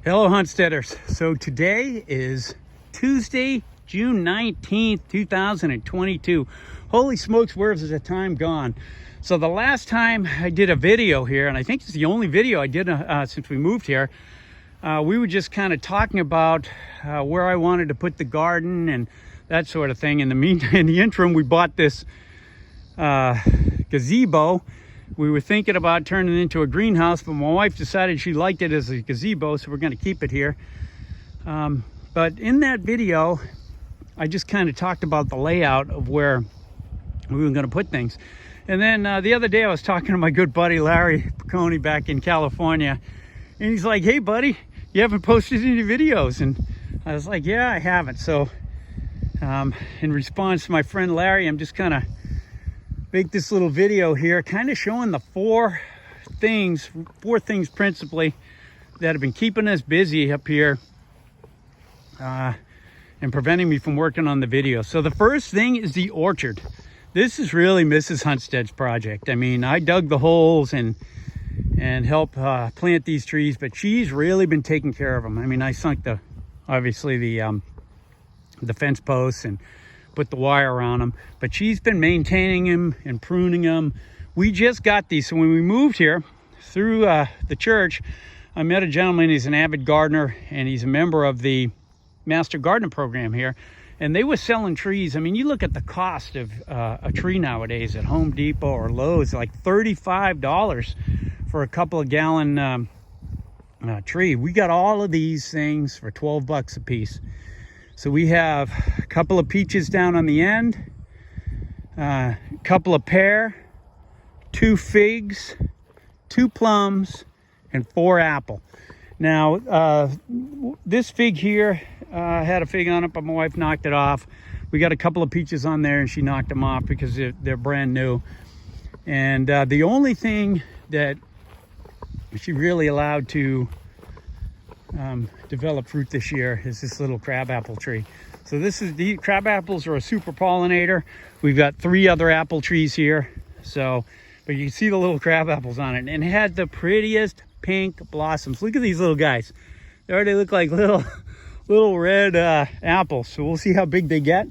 Hello, Huntsteaders. So today is Tuesday, June 19th, 2022. Holy smokes, where is the time gone? So the last time I did a video here, and I think it's the only video I did since we moved here, we were just kind of talking about where I wanted to put the garden and that sort of thing. In the interim, we bought this gazebo. We were thinking about turning it into a greenhouse, but my wife decided she liked it as a gazebo, so we're going to keep it here. But in that video, I just kind of talked about the layout of where we were going to put things. And then the other day I was talking to my good buddy Larry Piccone back in California, and he's like, "Hey buddy, you haven't posted any videos?" And I was like, "Yeah, I haven't." So in response to my friend Larry, I'm just kind of make this little video here, kind of showing the four things principally that have been keeping us busy up here and preventing me from working on the video. So the first thing is the orchard. This is really Mrs. Huntstead's project. I mean, I dug the holes and helped plant these trees, but she's really been taking care of them. I mean, I sunk obviously the fence posts and put the wire around them, but she's been maintaining them and pruning them. We just got these. So when we moved here through the church, I met a gentleman. He's an avid gardener and he's a member of the Master Gardener program here. And they were selling trees. I mean, you look at the cost of a tree nowadays at Home Depot or Lowe's, like $35 for a couple of gallon tree. We got all of these things for 12 bucks a piece. So we have a couple of peaches down on the end, a couple of pear, 2 figs, 2 plums, and 4 apple. Now, this fig here had a fig on it, but my wife knocked it off. We got a couple of peaches on there, and she knocked them off because they're brand new. And the only thing that she really allowed to develop fruit this year is this little crabapple tree. So the crab apples are a super pollinator. We've got 3 other apple trees here. But you can see the little crab apples on it, and it had the prettiest pink blossoms. Look at these little guys. They already look like little red apples. So we'll see how big they get.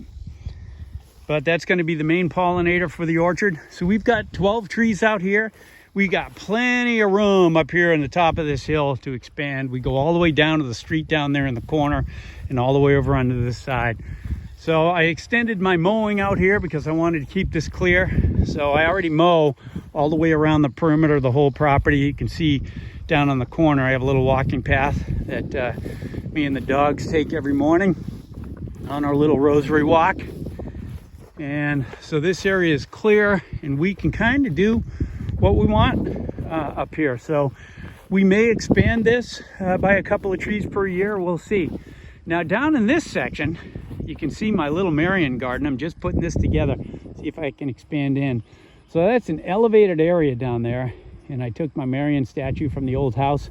But that's going to be the main pollinator for the orchard. So we've got 12 trees out here. We got plenty of room up here on the top of this hill to expand. We go all the way down to the street down there in the corner and all the way over onto this side. So I extended my mowing out here because I wanted to keep this clear. So I already mow all the way around the perimeter of the whole property. You can see down on the corner, I have a little walking path that me and the dogs take every morning on our little rosary walk. And so this area is clear and we can kind of do what we want up here. So we may expand this by a couple of trees per year. We'll see. Now down in this section, you can see my little Marion Garden. I'm just putting this together, see if I can expand in. So that's an elevated area down there. And I took my Marion statue from the old house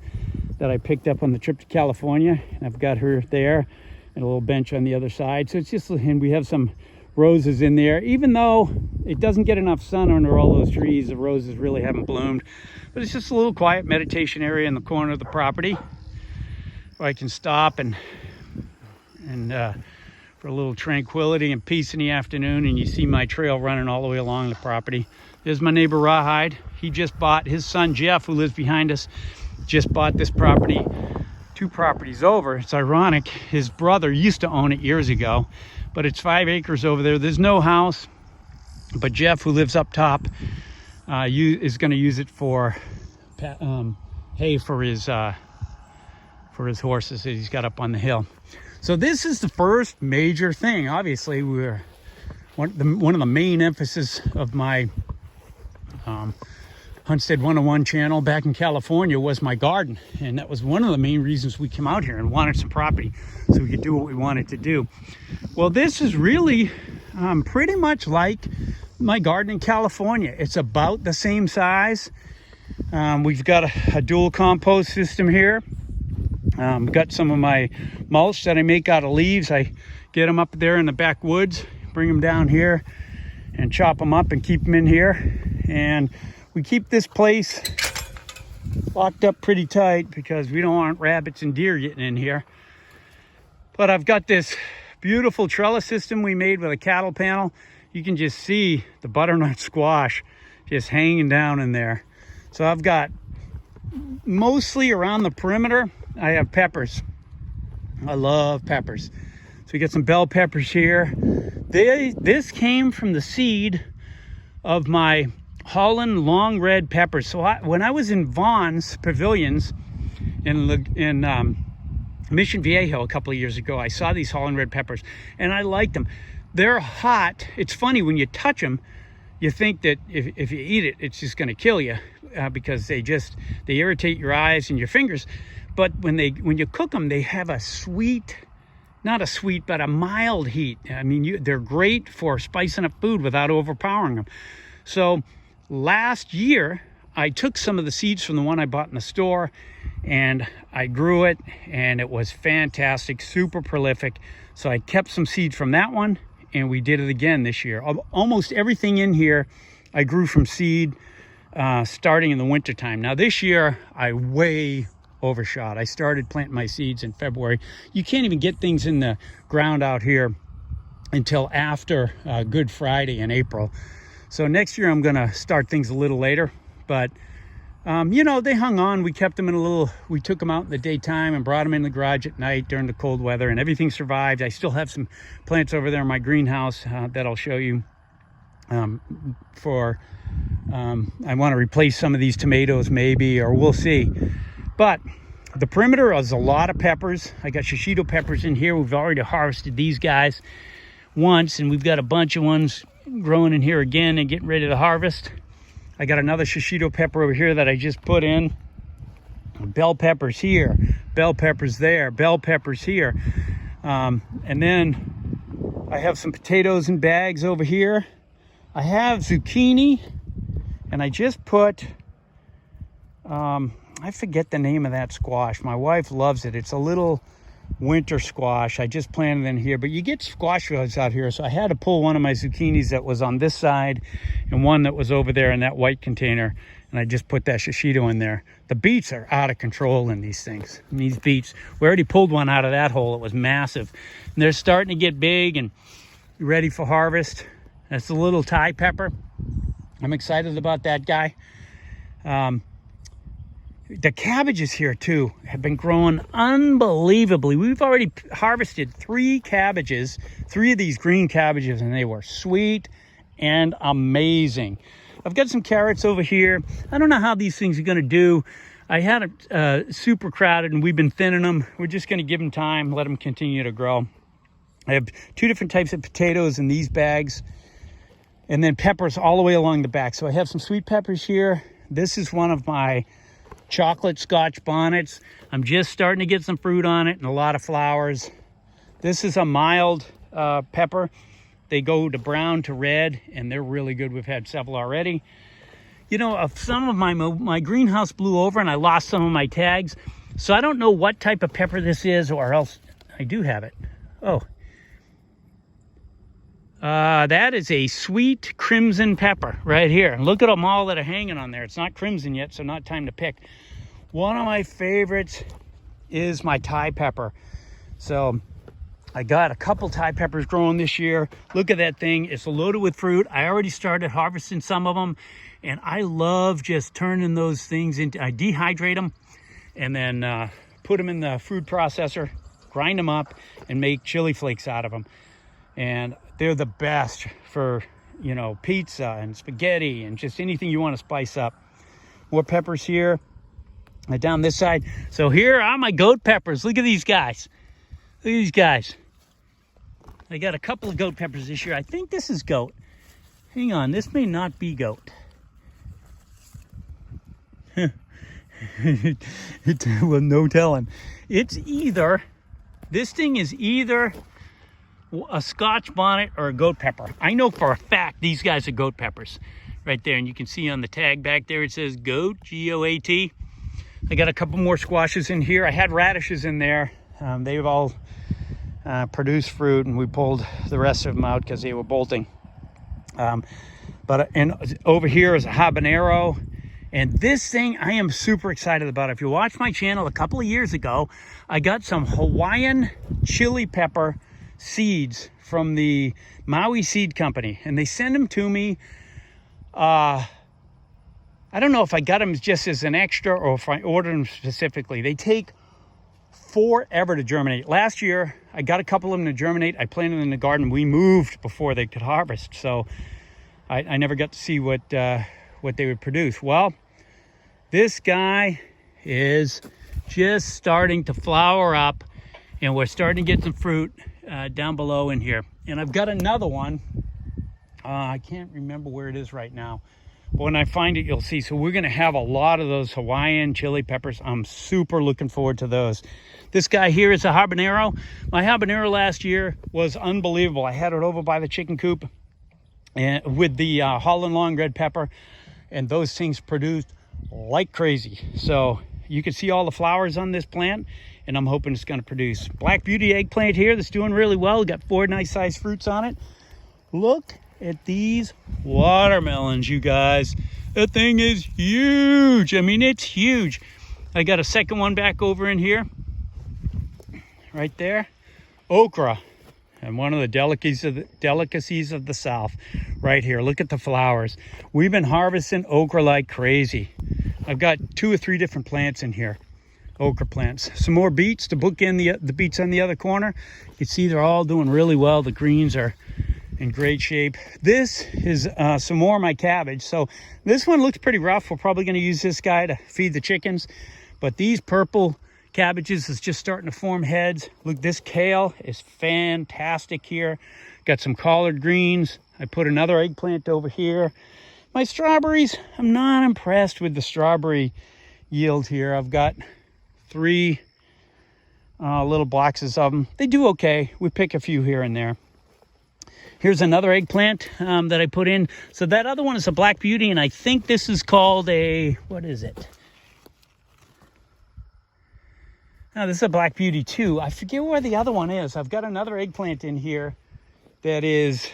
that I picked up on the trip to California. And I've got her there and a little bench on the other side. So it's just, and we have some roses in there. Even though it doesn't get enough sun under all those trees, the roses really haven't bloomed. But it's just a little quiet meditation area in the corner of the property where I can stop and for a little tranquility and peace in the afternoon. And you see my trail running all the way along the property. There's my neighbor Rawhide. He just bought, his son Jeff, who lives behind us, just bought this property 2 properties over. It's ironic, his brother used to own it years ago, but it's 5 acres over there. There's no house, but Jeff, who lives up top, is going to use it for hay for his horses that he's got up on the hill. So this is the first major thing. Obviously, one of the main emphasis of my Huntstead 101 channel back in California was my garden, and that was one of the main reasons we came out here and wanted some property so we could do what we wanted to do. Well, this is really pretty much like my garden in California. It's about the same size. We've got a dual compost system here. Got some of my mulch that I make out of leaves. I get them up there in the backwoods, bring them down here and chop them up and keep them in here. And we keep this place locked up pretty tight because we don't want rabbits and deer getting in here. But I've got this beautiful trellis system we made with a cattle panel. You can just see the butternut squash just hanging down in there. So I've got mostly around the perimeter, I have peppers. I love peppers. So we got some bell peppers here. This came from the seed of my Holland long red peppers. So when I was in Vaughn's Pavilions in Mission Viejo a couple of years ago, I saw these Holland red peppers and I liked them. They're hot. It's funny, when you touch them, you think that if you eat it, it's just going to kill you because they irritate your eyes and your fingers. But when you cook them, they have a sweet, not a sweet, but a mild heat. I mean, they're great for spicing up food without overpowering them. So last year, I took some of the seeds from the one I bought in the store and I grew it, and it was fantastic, super prolific. So I kept some seeds from that one, and we did it again this year. Almost everything in here I grew from seed starting in the wintertime. Now this year, I way overshot. I started planting my seeds in February. You can't even get things in the ground out here until after Good Friday in April. So next year I'm gonna start things a little later, but you know, they hung on. We kept them we took them out in the daytime and brought them in the garage at night during the cold weather, and everything survived. I still have some plants over there in my greenhouse that I'll show you. I want to replace some of these tomatoes maybe, or we'll see. But the perimeter is a lot of peppers. I got shishito peppers in here. We've already harvested these guys once, and we've got a bunch of ones growing in here again and getting ready to harvest. I got another shishito pepper over here that I just put in. Bell peppers here, bell peppers there, bell peppers here. And then I have some potatoes in bags over here. I have zucchini, and I just put, I forget the name of that squash. My wife loves it. It's a little winter squash. I just planted in here, but you get squash rows out here, so I had to pull one of my zucchinis that was on this side and one that was over there in that white container, and I just put that shishito in there. The beets are out of control in these things. In these beets, we already pulled one out of that hole. It was massive, and they're starting to get big and ready for harvest. That's a little Thai pepper. I'm excited about that guy. The cabbages here too have been growing unbelievably. We've already harvested 3 cabbages, 3 of these green cabbages, and they were sweet and amazing. I've got some carrots over here. I don't know how these things are going to do. I had it super crowded, and we've been thinning them. We're just going to give them time, let them continue to grow. I have 2 different types of potatoes in these bags, and then peppers all the way along the back. So I have some sweet peppers here. This is one of my chocolate Scotch bonnets. I'm just starting to get some fruit on it and a lot of flowers. This is a mild pepper. They go to brown to red, and they're really good. We've had several already. You know, some of my greenhouse blew over and I lost some of my tags. So I don't know what type of pepper this is, or else I do have it. Oh. That is a sweet crimson pepper right here. Look at them all that are hanging on there. It's not crimson yet, so not time to pick. One of my favorites is my Thai pepper. So I got a couple Thai peppers growing this year. Look at that thing. It's loaded with fruit. I already started harvesting some of them, and I love just turning those things into, I dehydrate them and then put them in the food processor, grind them up, and make chili flakes out of them. And they're the best for, you know, pizza and spaghetti and just anything you want to spice up. More peppers here. Down this side. So here are my goat peppers. Look at these guys. Look at these guys. I got a couple of goat peppers this year. I think this is goat. Hang on, this may not be goat. Well, no telling. It's either, this thing is either a Scotch bonnet or a goat pepper. I know for a fact these guys are goat peppers right there. And you can see on the tag back there, it says goat, G-O-A-T. I got a couple more squashes in here. I had radishes in there. They've all produced fruit, and we pulled the rest of them out because they were bolting. And over here is a habanero, And this thing I am super excited about. If you watched my channel a couple of years ago, I got some Hawaiian chili pepper seeds from the Maui Seed Company, and they send them to me. I don't know if I got them just as an extra or if I ordered them specifically. They take forever to germinate. Last year, I got a couple of them to germinate. I planted them in the garden. We moved before they could harvest, so I never got to see what they would produce. Well, this guy is just starting to flower up, and we're starting to get some fruit down below in here. And I've got another one. I can't remember where it is right now, but when I find it, you'll see. So we're going to have a lot of those Hawaiian chili peppers. I'm super looking forward to those. This guy here is a habanero. My habanero last year was unbelievable. I had it over by the chicken coop and with the Holland long red pepper, and those things produced like crazy. So you can see all the flowers on this plant, and I'm hoping it's going to produce. Black Beauty eggplant here that's doing really well. Got 4 nice sized fruits on it. Look at these watermelons, you guys. That thing is huge. I mean, it's huge. I got a second one back over in here, right there. Okra, and one of the delicacies of the South, right here. Look at the flowers. We've been harvesting okra like crazy. I've got 2 or 3 different plants in here, okra plants. Some more beets to bookend the beets on the other corner. You can see they're all doing really well. The greens are in great shape. This is some more of my cabbage. So this one looks pretty rough. We're probably going to use this guy to feed the chickens. But these purple cabbages is just starting to form heads. Look, this kale is fantastic here. Got some collard greens. I put another eggplant over here. My strawberries, I'm not impressed with the strawberry yield here. I've got 3 little boxes of them. They do okay. We pick a few here and there. Here's another eggplant that I put in. So that other one is a Black Beauty, and I think this is called a, what is it? Now, this is a Black Beauty too. I forget where the other one is. I've got another eggplant in here that is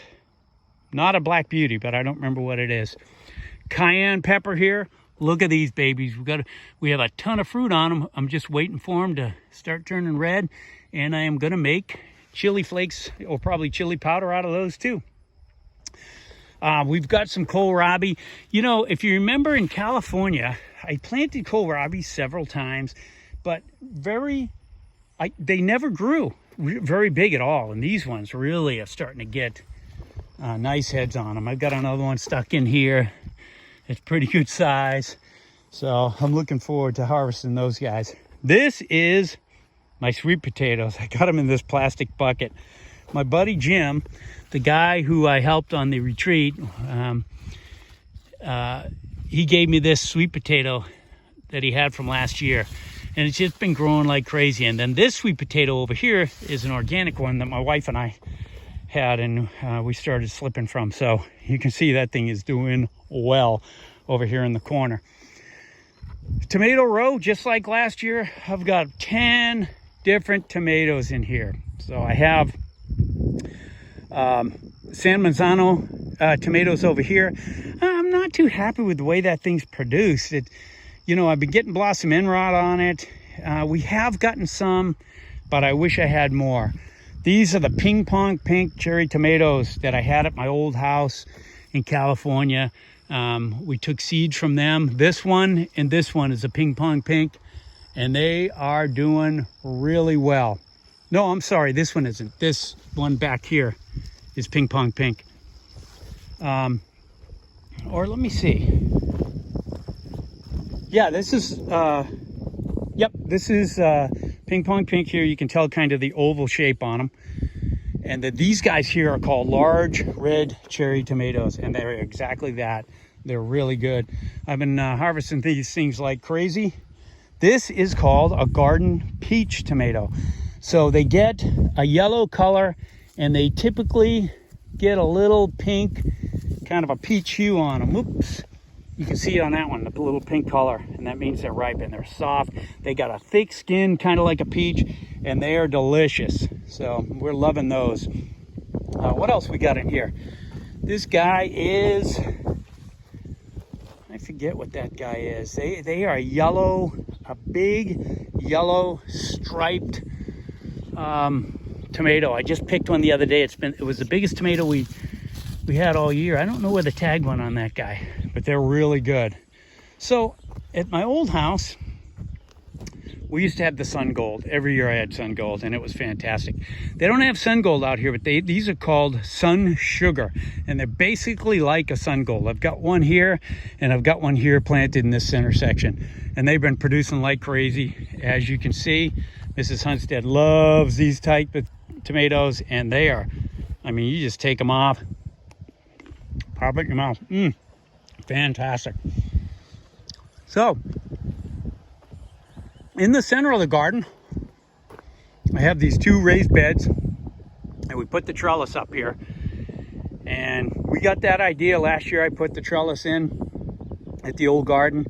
not a Black Beauty, but I don't remember what it is. Cayenne pepper here. Look at these babies. We have a ton of fruit on them. I'm just waiting for them to start turning red, and I am going to make chili flakes or probably chili powder out of those too. We've got some kohlrabi. You know, if you remember in California, I planted kohlrabi several times, but they never grew very big at all. And these ones really are starting to get nice heads on them. I've got another one stuck in here. It's pretty good size. So I'm looking forward to harvesting those guys. This is my sweet potatoes. I got them in this plastic bucket. My buddy Jim, the guy who I helped on the retreat, he gave me this sweet potato that he had from last year. And it's just been growing like crazy. And then this sweet potato over here is an organic one that my wife and I had, and we started slipping from. So you can see that thing is doing well over here in the corner. Tomato row, just like last year, I've got 10 different tomatoes in here. So I have San Marzano tomatoes over here. I'm not too happy with the way that thing's produced. You know, I've been getting blossom end rot on it. We have gotten some, but I wish I had more. These are the ping pong pink cherry tomatoes that I had at my old house in California. We took seeds from them. This one and this one is a ping pong pink, and they are doing really well. No, I'm sorry, this one isn't. This one back here is ping pong pink. Or let me see. Yeah, this is, this is ping pong pink here. You can tell kind of the oval shape on them. And these guys here are called large red cherry tomatoes, and they're exactly that. They're really good. I've been harvesting these things like crazy. This is called a garden peach tomato. So they get a yellow color, and they typically get a little pink, kind of a peach hue on them. Oops. You can see it on that one, the little pink color, and that means they're ripe and they're soft. They got a thick skin, kind of like a peach, and they are delicious. So we're loving those. What else we got in here? This guy is, I forget what that guy is. They are yellow, a big yellow striped tomato. I just picked one the other day. It was the biggest tomato we had all year. I don't know where the tag went on that guy, but they're really good. So at my old house, we used to have the sun gold. Every year I had sun gold, and it was fantastic. They don't have sun gold out here, but these are called sun sugar, and they're basically like a sun gold. I've got one here, and I've got one here planted in this center section, and they've been producing like crazy. As you can see, Mrs. Huntstead loves these type of tomatoes, and they are, I mean, you just take them off, pop it in your mouth. Fantastic. So, in the center of the garden, I have these 2 raised beds, and we put the trellis up here. And we got that idea last year. I put the trellis in at the old garden,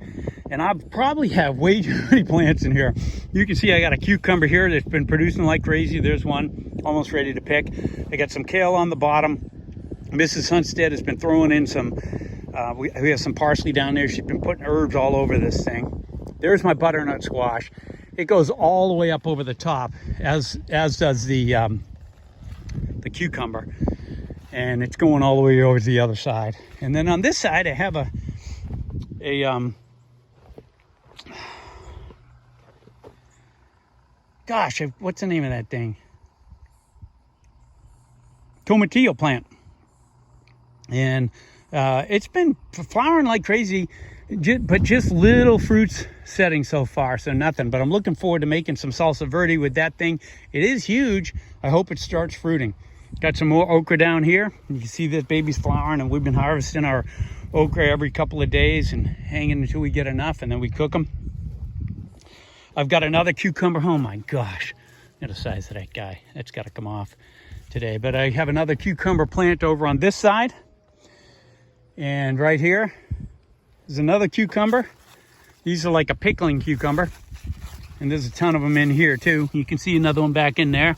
and I probably have way too many plants in here. You can see I got a cucumber here that's been producing like crazy. There's one almost ready to pick. I got some kale on the bottom. Mrs. Huntstead has been throwing in some, we have some parsley down there. She's been putting herbs all over this thing. There's my butternut squash. It goes all the way up over the top, as does the cucumber, and it's going all the way over to the other side. And then on this side, I have what's the name of that thing? Tomatillo plant, and it's been flowering like crazy. But just little fruits setting so far, so nothing. But I'm looking forward to making some salsa verde with that thing. It is huge. I hope it starts fruiting. Got some more okra down here. You can see that baby's flowering, and we've been harvesting our okra every couple of days and hanging until we get enough, and then we cook them. I've got another cucumber. Oh my gosh, look at the size of that guy. That's got to come off today. But I have another cucumber plant over on this side, and right here there's another cucumber. These are like a pickling cucumber. And there's a ton of them in here too. You can see another one back in there.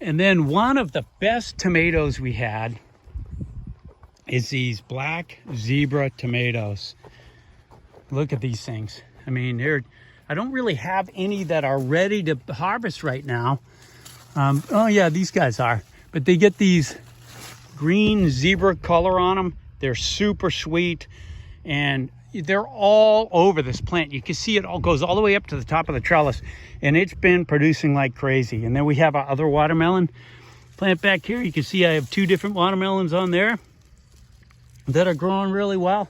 And then one of the best tomatoes we had is these black zebra tomatoes. Look at these things. I mean, I don't really have any that are ready to harvest right now. Oh yeah, these guys are. But they get these green zebra color on them. They're super sweet, and they're all over this plant. You can see it all goes all the way up to the top of the trellis, and it's been producing like crazy. And then we have our other watermelon plant back here. You can see I have 2 different watermelons on there that are growing really well.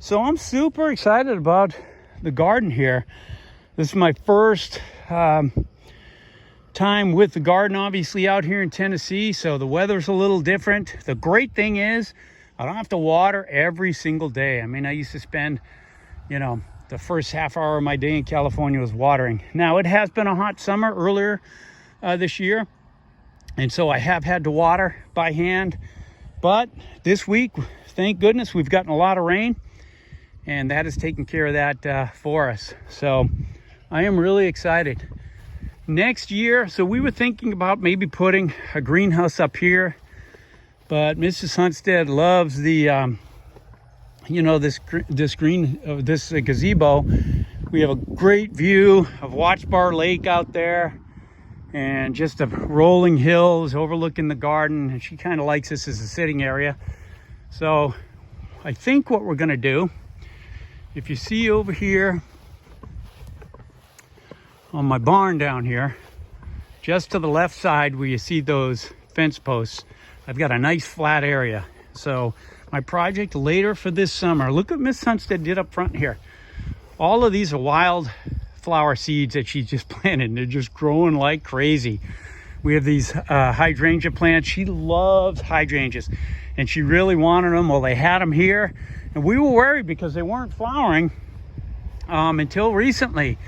So I'm super excited about the garden here. This is my first time with the garden, obviously, out here in Tennessee, so the weather's a little different. The great thing is I don't have to water every single day. I mean, I used to spend, the first half hour of my day in California was watering. Now, it has been a hot summer earlier this year, and so I have had to water by hand. But this week, thank goodness, we've gotten a lot of rain, and that has taken care of that for us. So I am really excited. Next year, so we were thinking about maybe putting a greenhouse up here, but Mrs. Huntstead loves the, this gazebo. We have a great view of Watch Bar Lake out there, and just the rolling hills overlooking the garden. And she kind of likes this as a sitting area. So I think what we're going to do, if you see over here on my barn down here, just to the left side where you see those fence posts, I've got a nice flat area. So my project later for this summer, look what Miss Huntstead did up front here. All of these are wild flower seeds that she just planted, and they're just growing like crazy. We have these hydrangea plants. She loves hydrangeas, and she really wanted them. Well, they had them here, and we were worried because they weren't flowering until recently.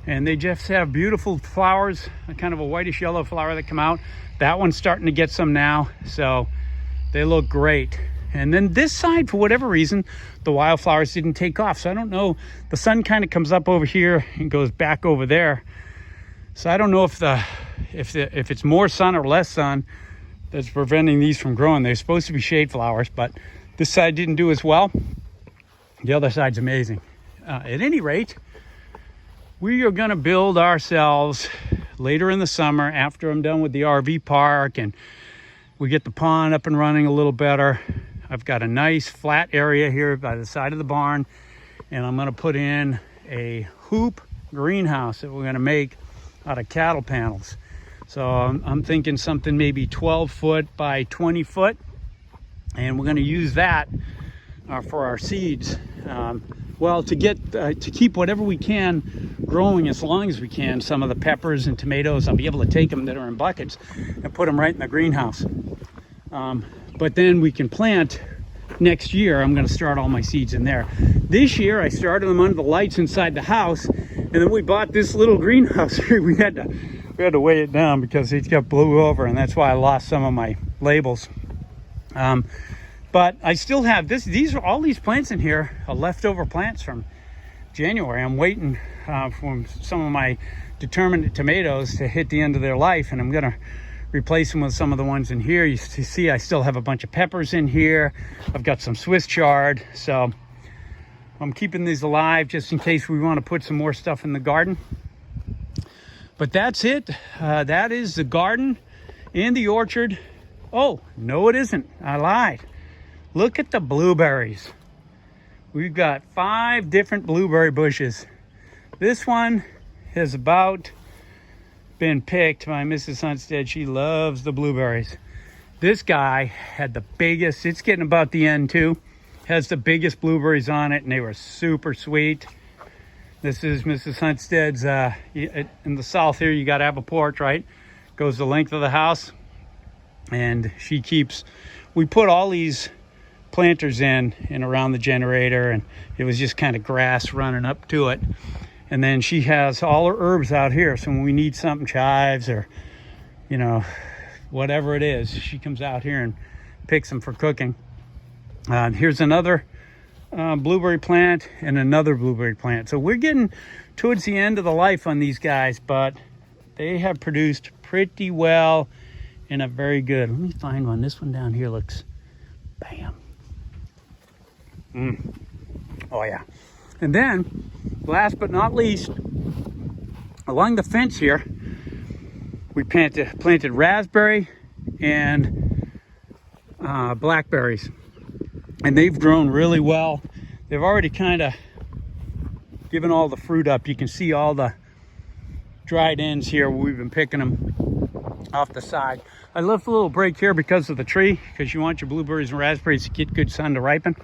And they just have beautiful flowers, kind of a whitish yellow flower that come out. That one's starting to get some now, so they look great. And then this side, for whatever reason, the wildflowers didn't take off. So I don't know, the sun kind of comes up over here and goes back over there. So I don't know if it's more sun or less sun that's preventing these from growing. They're supposed to be shade flowers, but this side didn't do as well. The other side's amazing. At any rate, we are going to build ourselves later in the summer after I'm done with the RV park and we get the pond up and running a little better. I've got a nice flat area here by the side of the barn, and I'm going to put in a hoop greenhouse that we're going to make out of cattle panels. So I'm thinking something maybe 12 foot by 20 foot, and we're going to use that for our seeds. Well, to keep whatever we can growing as long as we can. Some of the peppers and tomatoes, I'll be able to take them that are in buckets and put them right in the greenhouse. But then we can plant next year. I'm going to start all my seeds in there. This year I started them under the lights inside the house, and then we bought this little greenhouse here. We had to weigh it down because it got blew over, and that's why I lost some of my labels. But I still have this. All these plants in here are leftover plants from January. I'm waiting for some of my determinate tomatoes to hit the end of their life, and I'm going to replace them with some of the ones in here. You see I still have a bunch of peppers in here. I've got some Swiss chard, so I'm keeping these alive just in case we want to put some more stuff in the garden. But that's it. That is the garden and the orchard. Oh, no it isn't. I lied. Look at the blueberries. We've got 5 different blueberry bushes. This one has about been picked by Mrs. Huntstead. She loves the blueberries. This guy had the biggest, it's getting about the end too, has the biggest blueberries on it, and they were super sweet. This is Mrs. Huntstead's, in the south here, you gotta have a porch, right? Goes the length of the house. And she keeps, we put all these planters in and around the generator, and it was just kind of grass running up to it. And then she has all her herbs out here, so when we need something, chives or whatever it is, she comes out here and picks them for cooking. Here's another blueberry plant and another blueberry plant. So we're getting towards the end of the life on these guys, but they have produced pretty well and are very good. Let me find one. This one down here looks, bam. Oh yeah. And then, last but not least, along the fence here, we planted raspberry and blackberries. And they've grown really well. They've already kind of given all the fruit up. You can see all the dried ends here where we've been picking them off the side. I left a little break here because of the tree, because you want your blueberries and raspberries to get good sun to ripen.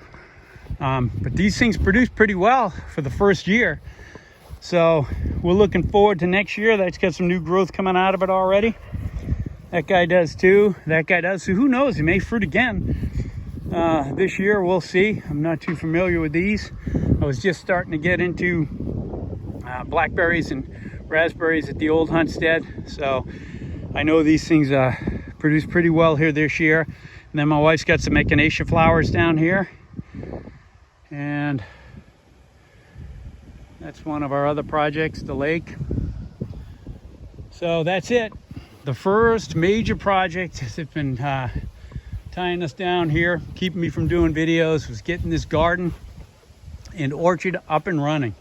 But these things produce pretty well for the first year. So we're looking forward to next year. That's got some new growth coming out of it already. That guy does too. That guy does. So who knows? He may fruit again this year. We'll see. I'm not too familiar with these. I was just starting to get into blackberries and raspberries at the old Huntstead. So I know these things produce pretty well here this year. And then my wife's got some echinacea flowers down here. And that's one of our other projects, the lake. So that's it. The first major project that's been tying us down here, keeping me from doing videos, was getting this garden and orchard up and running.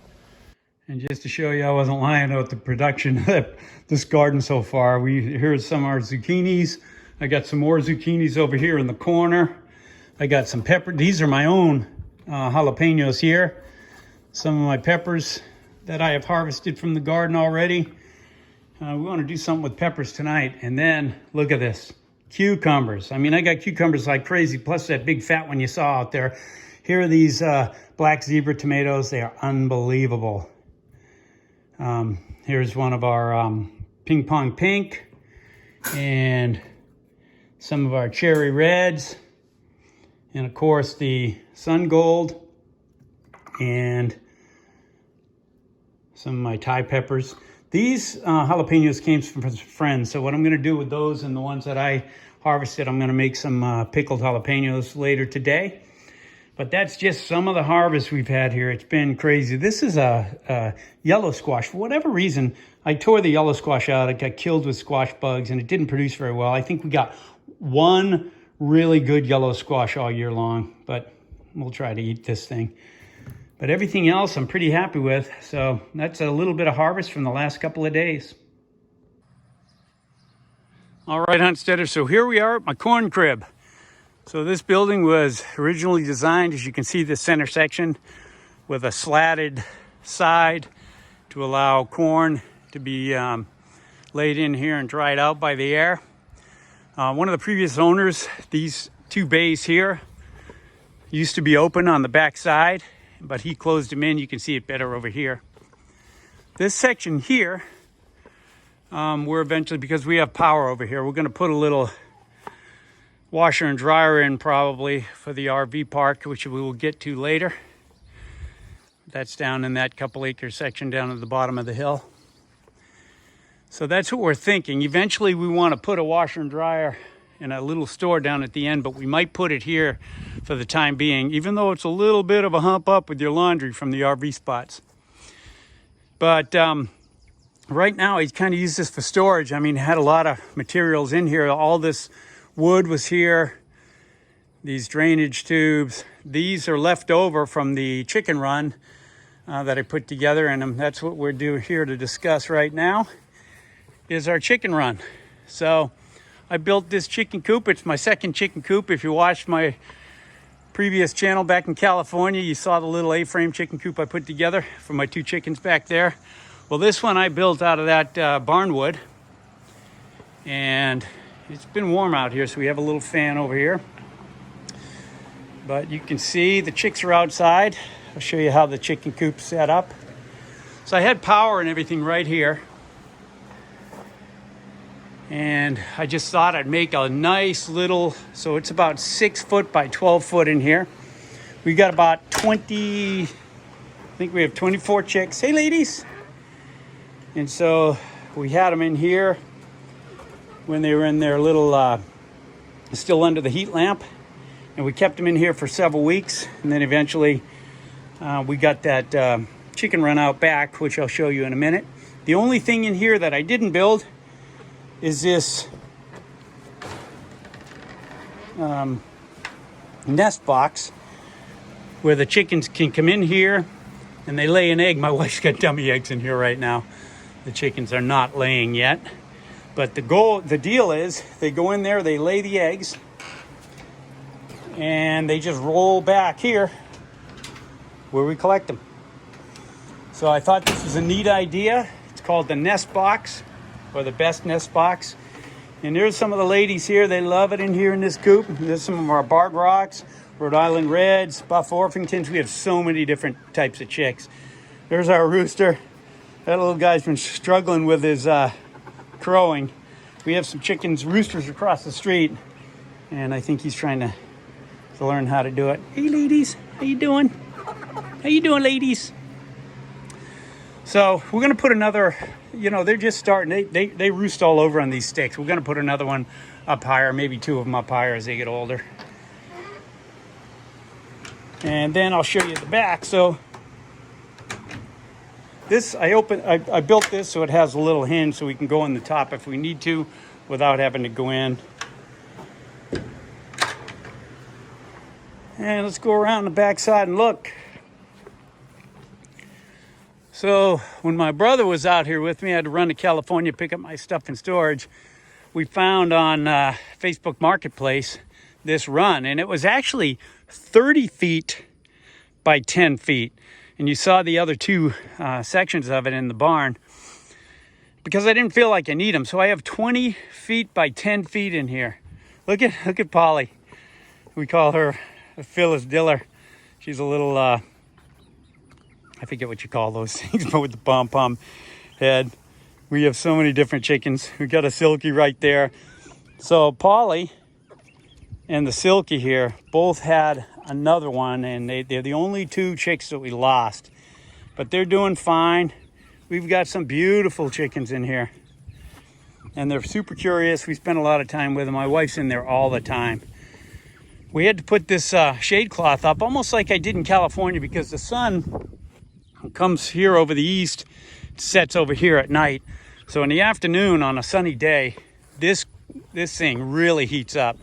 And just to show you I wasn't lying about the production of this garden so far, here's some of our zucchinis. I got some more zucchinis over here in the corner. I got some pepper. These are my own jalapenos here. Some of my peppers that I have harvested from the garden already. We want to do something with peppers tonight. And then look at this, cucumbers. I mean, I got cucumbers like crazy, plus that big fat one you saw out there. Here are these black zebra tomatoes. They are unbelievable. Here's one of our ping pong pink and some of our cherry reds. And of course the sun gold and some of my Thai peppers. These jalapenos came from friends. So what I'm gonna do with those and the ones that I harvested, I'm gonna make some pickled jalapenos later today. But that's just some of the harvest we've had here. It's been crazy. This is a yellow squash. For whatever reason, I tore the yellow squash out. It got killed with squash bugs and it didn't produce very well. I think we got one really good yellow squash all year long, but we'll try to eat this thing. But everything else I'm pretty happy with. So that's a little bit of harvest from the last couple of days. All right, Huntsteaders, so here we are at my corn crib. So this building was originally designed, as you can see, the center section with a slatted side to allow corn to be laid in here and dried out by the air. One of the previous owners, these two bays here, used to be open on the back side, but he closed them in. You can see it better over here. This section here, we're eventually, because we have power over here, we're going to put a little washer and dryer in probably for the RV park, which we will get to later. That's down in that couple acre section down at the bottom of the hill. So that's what we're thinking. Eventually we want to put a washer and dryer in a little store down at the end, but we might put it here for the time being, even though it's a little bit of a hump up with your laundry from the RV spots. But right now he's kind of used this for storage. I mean, had a lot of materials in here. All this wood was here, these drainage tubes. These are left over from the chicken run that I put together, and that's what we're here to discuss right now, is our chicken run. So I built this chicken coop. It's my second chicken coop. If you watched my previous channel back in California, you saw the little A-frame chicken coop I put together for my two chickens back there. Well, this one I built out of that barn wood, and it's been warm out here, so we have a little fan over here. But you can see the chicks are outside. I'll show you how the chicken coop's set up. So I had power and everything right here. And I just thought I'd make a nice little, so it's about 6 foot by 12 foot in here. We got about 20, I think we have 24 chicks. Hey, ladies. And so we had them in here when they were in their little, still under the heat lamp. And we kept them in here for several weeks. And then eventually we got that chicken run out back, which I'll show you in a minute. The only thing in here that I didn't build is this nest box where the chickens can come in here and they lay an egg. My wife's got dummy eggs in here right now. The chickens are not laying yet. But the deal is they go in there, they lay the eggs, and they just roll back here where we collect them. So I thought this was a neat idea. It's called the nest box, or the best nest box. And there's some of the ladies here. They love it in here in this coop. There's some of our barred rocks, Rhode Island Reds, Buff Orpingtons. We have so many different types of chicks. There's our rooster. That little guy's been struggling with his crowing. We have some roosters across the street, and I think he's trying to learn how to do it. Hey, ladies, how you doing? How you doing, ladies? So we're gonna put another, they're just starting. They roost all over on these sticks. We're gonna put another one up higher, maybe two of them up higher as they get older. And then I'll show you the back. So this, I built this so it has a little hinge so we can go in the top if we need to without having to go in. And let's go around the back side and look. So when my brother was out here with me, I had to run to California, pick up my stuff in storage. We found on Facebook Marketplace this run, and it was actually 30 feet by 10 feet. And you saw the other two sections of it in the barn because I didn't feel like I need them. So I have 20 feet by 10 feet in here. Look at Polly. We call her Phyllis Diller. She's a little, I forget what you call those things, but with the pom-pom head. We have so many different chickens. We got a Silky right there. So Polly and the Silky here both had another one, and they're the only two chicks that we lost. But they're doing fine. We've got some beautiful chickens in here. And they're super curious. We spend a lot of time with them. My wife's in there all the time. We had to put this shade cloth up, almost like I did in California, because the sun comes here over the east, sets over here at night. So in the afternoon on a sunny day, this thing really heats up.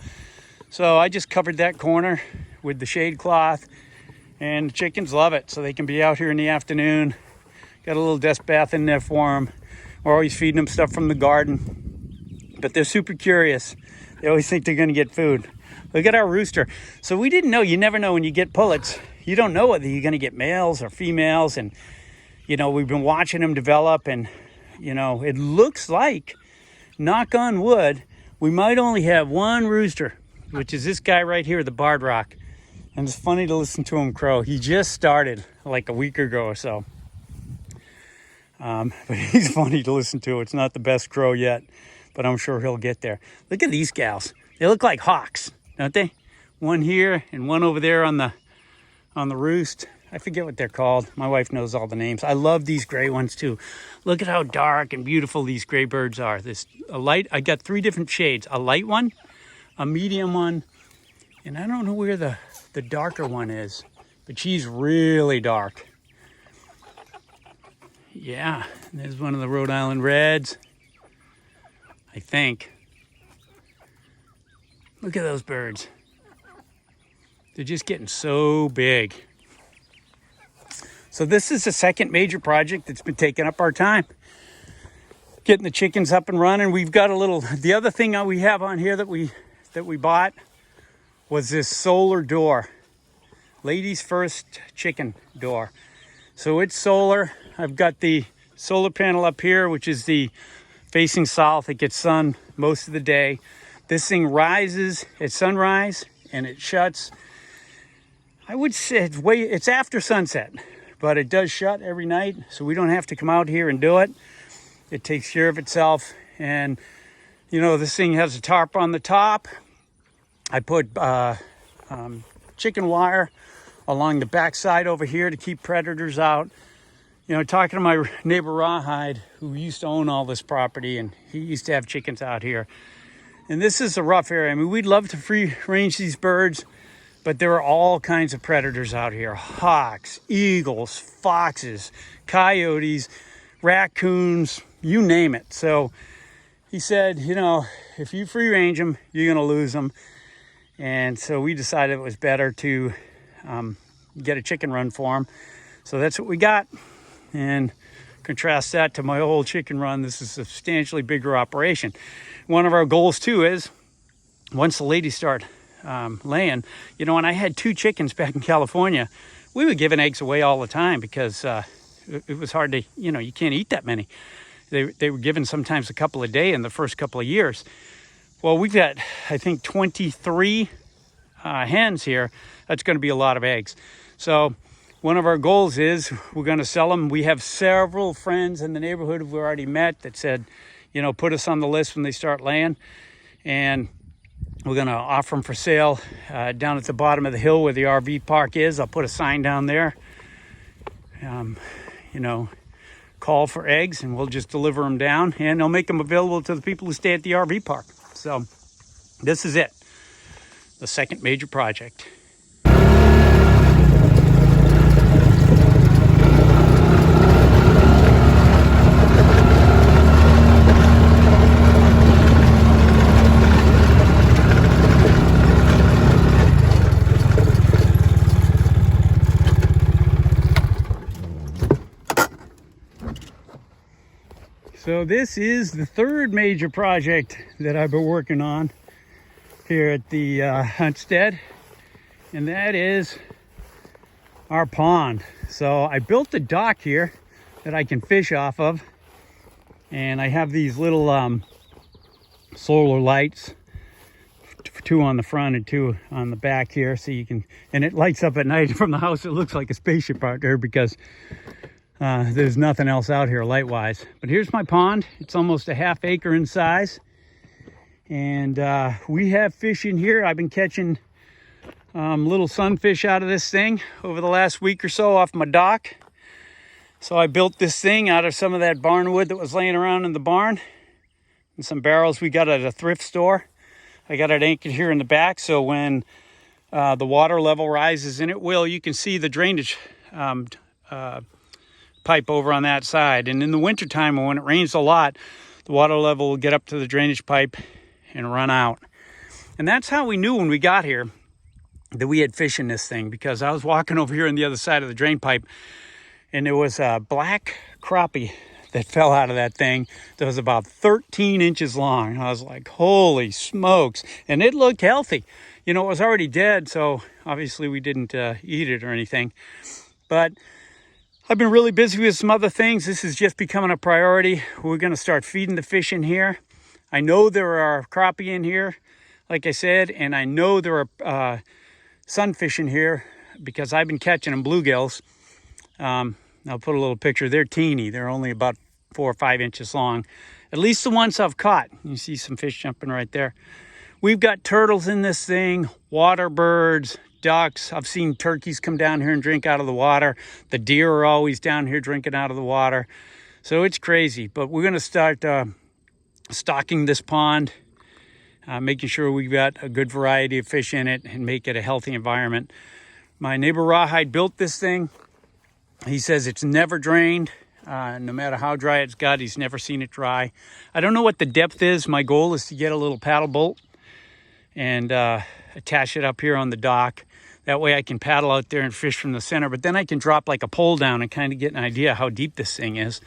So I just covered that corner with the shade cloth, And the chickens love it, so they can be out here in the afternoon. Got a little desk bath in there for them. We're always feeding them stuff from the garden. But they're super curious. They always think they're going to get food. Look at our rooster. So we didn't know. You never know when you get pullets. You don't know whether you're going to get males or females. And, you know, we've been watching them develop. And, you know, it looks like, knock on wood, we might only have one rooster, which is this guy right here, the barred rock. And it's funny to listen to him crow. He just started like a week ago or so. But he's funny to listen to. It's not the best crow yet, but I'm sure he'll get there. Look at these gals. They look like hawks, don't they? One here and one over there on the roost. I forget what they're called. My wife knows all the names. I love these gray ones too. Look at how dark and beautiful these gray birds are. I got 3 different shades. A light one, a medium one, and I don't know where the darker one is, but she's really dark. Yeah, there's one of the Rhode Island Reds, I think. Look at those birds. They're just getting so big. So this is the second major project that's been taking up our time. Getting the chickens up and running. We've got the other thing we have on here that we bought was this solar door. Ladies first chicken door. So it's solar. I've got the solar panel up here, which is the facing south. It gets sun most of the day. This thing rises at sunrise and it shuts. I would say it's after sunset, but it does shut every night. So we don't have to come out here and do it. It takes care of itself. And, you know, this thing has a tarp on the top. I put chicken wire along the backside over here to keep predators out. You know, talking to my neighbor Rawhide, who used to own all this property, and he used to have chickens out here. And this is a rough area. I mean, we'd love to free range these birds, but there are all kinds of predators out here. Hawks, eagles, foxes, coyotes, raccoons, you name it. So he said, you know, if you free range them, you're going to lose them. And so we decided it was better to get a chicken run for them. So that's what we got. And contrast that to my old chicken run. This is a substantially bigger operation. One of our goals too is once the ladies start laying, you know, when I had 2 chickens back in California, we were giving eggs away all the time because it was hard to, you know, you can't eat that many. They were given sometimes a couple a day in the first couple of years. Well, we've got, I think, 23 hens here. That's going to be a lot of eggs. So one of our goals is we're going to sell them. We have several friends in the neighborhood who've already met that said, you know, put us on the list when they start laying. And we're going to offer them for sale down at the bottom of the hill where the RV park is. I'll put a sign down there, you know, call for eggs, and we'll just deliver them down. And I'll make them available to the people who stay at the RV park. So this is it, the second major project. So this is the third major project that I've been working on here at the Huntstead, and that is our pond. So I built a dock here that I can fish off of, and I have these little solar lights, 2 on the front and 2 on the back here, so you can, and it lights up at night. From the house it looks like a spaceship out there because there's nothing else out here light wise. But here's my pond. It's almost a ½ acre in size, and we have fish in here. I've been catching little sunfish out of this thing over the last week or so off my dock. So I built this thing out of some of that barn wood that was laying around in the barn and some barrels we got at a thrift store. I got it anchored here in the back, so when the water level rises, and it will, you can see the drainage pipe over on that side. And in the wintertime, when it rains a lot, the water level will get up to the drainage pipe and run out. And that's how we knew when we got here that we had fish in this thing, because I was walking over here on the other side of the drain pipe, and there was a black crappie that fell out of that thing that was about 13 inches long. I was like, holy smokes. And it looked healthy. You know, it was already dead, so obviously we didn't eat it or anything. But I've been really busy with some other things. This is just becoming a priority. We're going to start feeding the fish in here. I know there are crappie in here, like I said, and I know there are sunfish in here because I've been catching them bluegills. I'll put a little picture. They're teeny. They're only about 4 or 5 inches long. At least the ones I've caught. You see some fish jumping right there. We've got turtles in this thing, water birds, ducks. I've seen turkeys come down here and drink out of the water. The deer are always down here drinking out of the water. So it's crazy. But we're going to start stocking this pond, making sure we've got a good variety of fish in it and make it a healthy environment. My neighbor Rawhide built this thing. He says it's never drained. No matter how dry it's got, he's never seen it dry. I don't know what the depth is. My goal is to get a little paddle boat and attach it up here on the dock. That way I can paddle out there and fish from the center, but then I can drop like a pole down and kind of get an idea how deep this thing is.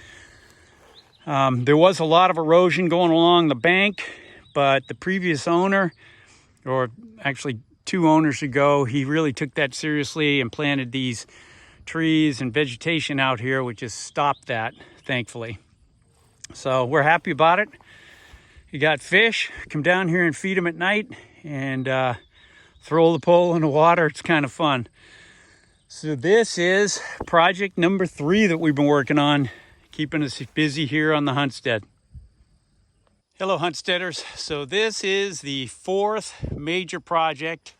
There was a lot of erosion going along the bank, but the previous owner, or actually 2 owners ago, he really took that seriously and planted these trees and vegetation out here, which has stopped that, thankfully. So we're happy about it. You got fish, come down here and feed them at night, and throw the pole in the water. It's kind of fun. So this is project number 3 that we've been working on, keeping us busy here on the Huntstead. Hello, Huntsteaders. So this is the 4th major project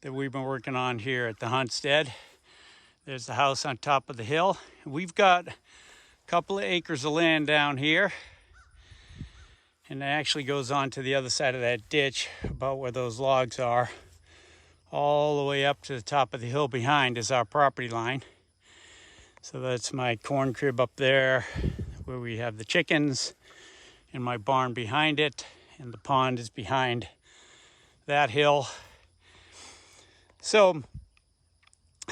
that we've been working on here at the Huntstead. There's the house on top of the hill. We've got a couple of acres of land down here, and it actually goes on to the other side of that ditch, about where those logs are. All the way up to the top of the hill behind is our property line. So that's my corn crib up there, where we have the chickens, and my barn behind it, and the pond is behind that hill. So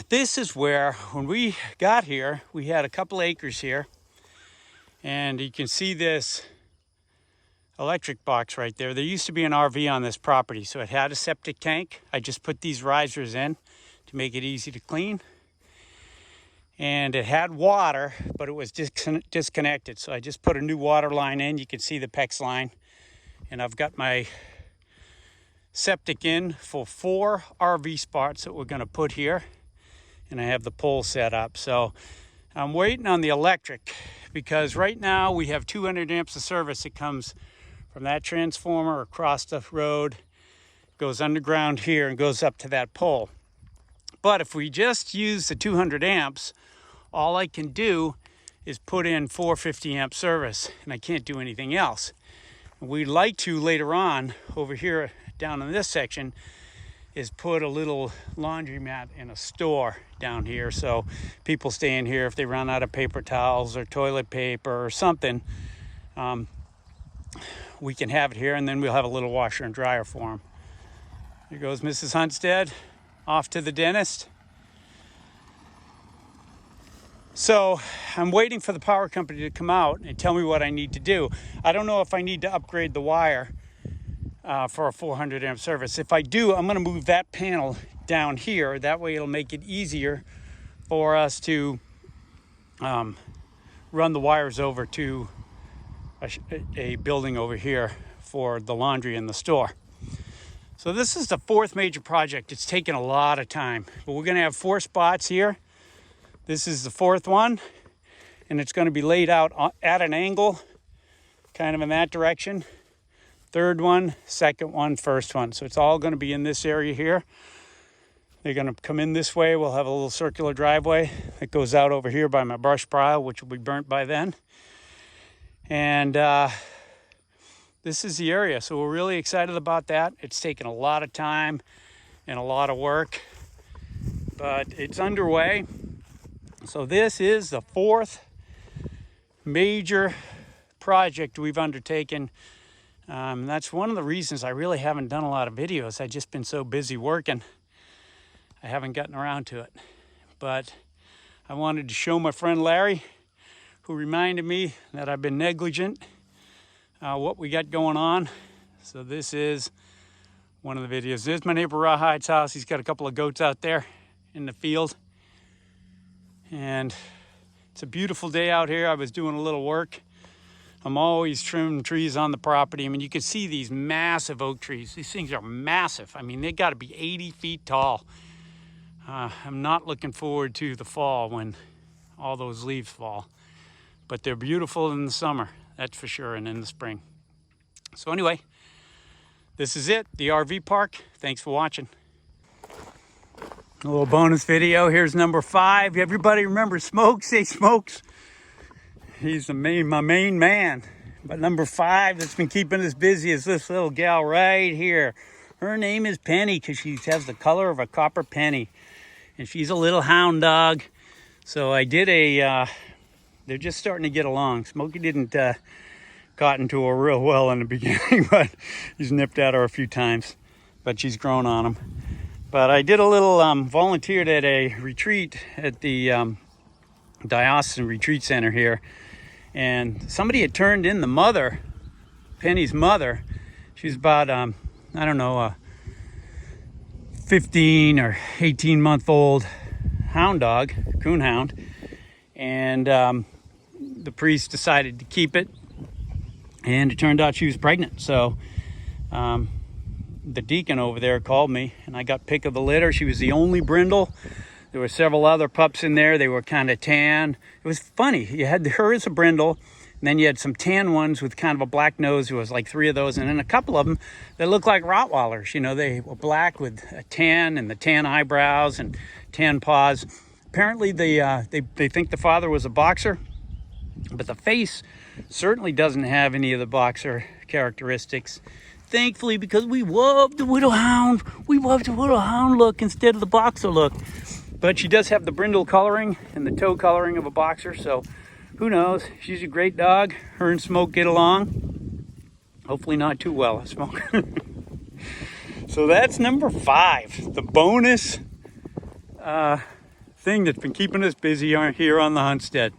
this is where, when we got here, we had a couple acres here, and you can see this electric box right there. There used to be an RV on this property, so it had a septic tank. I just put these risers in to make it easy to clean. And it had water, but it was disconnected, so I just put a new water line in. You can see the PEX line, and I've got my septic in for 4 RV spots that we're going to put here, and I have the pole set up. So I'm waiting on the electric, because right now we have 200 amps of service that comes from that transformer across the road, goes underground here and goes up to that pole. But if we just use the 200 amps, all I can do is put in 450 amp service, and I can't do anything else. And we'd like to later on over here down in this section is put a little laundromat in a store down here, so people stay in here if they run out of paper towels or toilet paper or something. We can have it here, and then we'll have a little washer and dryer for them. Here goes Mrs. Huntstead off to the dentist. So I'm waiting for the power company to come out and tell me what I need to do. I don't know if I need to upgrade the wire for a 400 amp service. If I do, I'm going to move that panel down here. That way it'll make it easier for us to run the wires over to a building over here for the laundry in the store. So this is the 4th major project. It's taken a lot of time, but we're going to have 4 spots here. This is the 4th one, and it's going to be laid out at an angle, kind of in that direction. 3rd one, 2nd one, 1st one. So it's all going to be in this area here. They're going to come in this way. We'll have a little circular driveway that goes out over here by my brush pile, which will be burnt by then. And this is the area. So we're really excited about that. It's taken a lot of time and a lot of work, but it's underway. So this is the 4th major project we've undertaken. That's one of the reasons I really haven't done a lot of videos. I've just been so busy working. I haven't gotten around to it. But I wanted to show my friend Larry, who reminded me that I've been negligent, what we got going on. So this is one of the videos. There's my neighbor Rawhide's house. He's got a couple of goats out there in the field. And it's a beautiful day out here. I was doing a little work. I'm always trimming trees on the property. I mean, you can see these massive oak trees. These things are massive. I mean, they got to be 80 feet tall. I'm not looking forward to the fall when all those leaves fall. But they're beautiful in the summer, that's for sure, and in the spring. So anyway, this is it, the RV park. Thanks for watching. A little bonus video. Here's number 5. Everybody remember Smokes? Say Smokes. He's my main man. But number 5 that's been keeping us busy is this little gal right here. Her name is Penny because she has the color of a copper penny. And she's a little hound dog. So I did they're just starting to get along. Smokey didn't cotton to her real well in the beginning, but he's nipped at her a few times. But she's grown on him. But I did a little volunteered at a retreat at the Diocesan Retreat Center here. And somebody had turned in the mother, Penny's mother. She's about, I don't know, 15 or 18 month old hound dog, coon hound. And the priest decided to keep it. And it turned out she was pregnant. So the deacon over there called me and I got pick of the litter. She was the only brindle. There were several other pups in there. They were kind of tan. It was funny. You had her as a brindle, and then you had some tan ones with kind of a black nose. There was like 3 of those, and then a couple of them that looked like Rottweilers. You know, they were black with a tan and the tan eyebrows and tan paws. Apparently, they think the father was a boxer, but the face certainly doesn't have any of the boxer characteristics. Thankfully, because we love the widow hound. We love the widow hound look instead of the boxer look. But she does have the brindle coloring and the toe coloring of a boxer, so who knows? She's a great dog. Her and Smoke get along. Hopefully not too well, Smoke. So that's number 5, the bonus thing that's been keeping us busy here on the Huntstead.